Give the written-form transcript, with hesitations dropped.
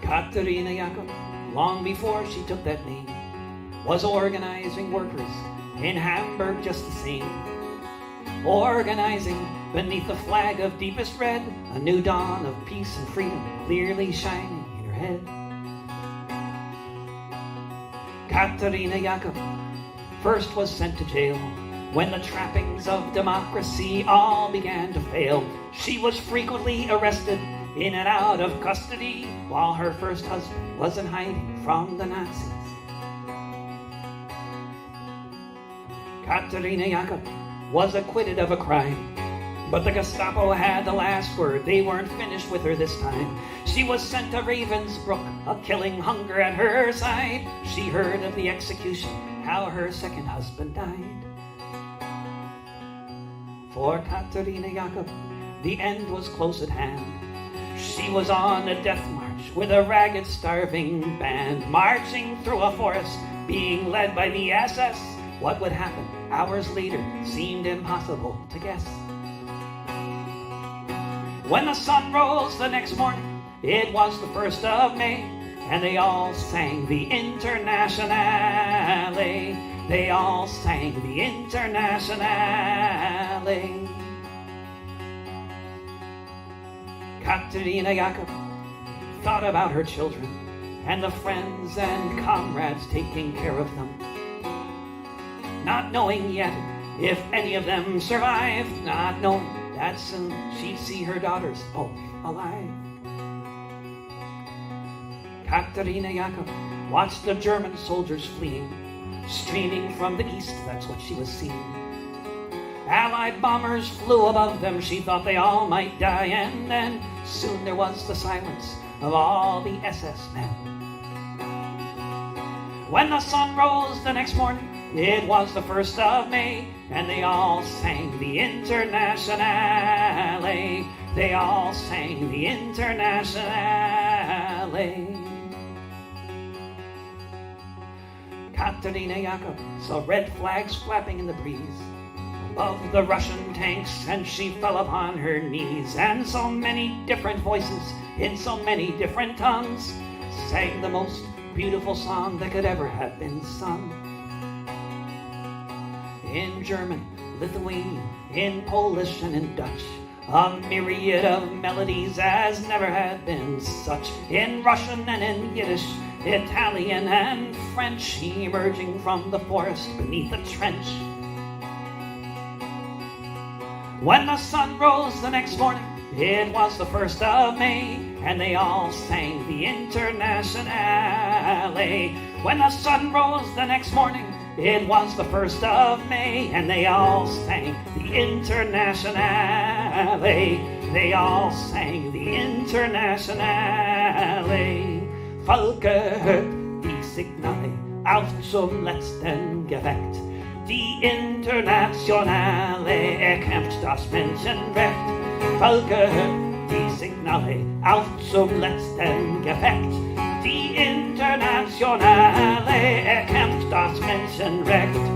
Katharina Jakob, long before she took that name, was organizing workers in Hamburg just the same. Organizing beneath the flag of deepest red, a new dawn of peace and freedom clearly shining in her head. Katharina Jakob first was sent to jail when the trappings of democracy all began to fail. She was frequently arrested in and out of custody while her first husband was in hiding from the Nazis. Katharina Jakob was acquitted of a crime, but the Gestapo had the last word. They weren't finished with her this time. She was sent to Ravensbrück, a killing hunger at her side. She heard of the execution, how her second husband died. For Katharina Jakob, the end was close at hand. She was on a death march with a ragged, starving band, marching through a forest, being led by the SS. What would happen hours later seemed impossible to guess. When the sun rose the next morning, it was the 1st of May, and they all sang the Internationale. They all sang the Internationale. Katharina Jakob thought about her children and the friends and comrades taking care of them, not knowing yet if any of them survived, not knowing that soon she'd see her daughters both alive. Katharina Jakob watched the German soldiers fleeing, streaming from the east, that's what she was seeing. Allied bombers flew above them, she thought they all might die, and then soon there was the silence of all the SS men. When the sun rose the next morning, it was the 1st of May, and they all sang the Internationale. They all sang the Internationale. Katharina Jakob saw red flags flapping in the breeze above the Russian tanks, and she fell upon her knees, and so many different voices in so many different tongues sang the most beautiful song that could ever have been sung. In German, Lithuanian, in Polish, and in Dutch, a myriad of melodies as never had been such. In Russian and in Yiddish, Italian and French, emerging from the forest beneath a trench. When the sun rose the next morning, it was the 1st of May, and they all sang the Internationale. When the sun rose the next morning, it was the 1st of May, and they all sang the Internationale. They all sang the Internationale. Volke hört die Signale auf zum letzten Gefecht. Die Internationale erkämpft das Menschenrecht. Volke hört die Signale auf zum letzten Gefecht. Die Internationale erkämpft das Menschenrecht.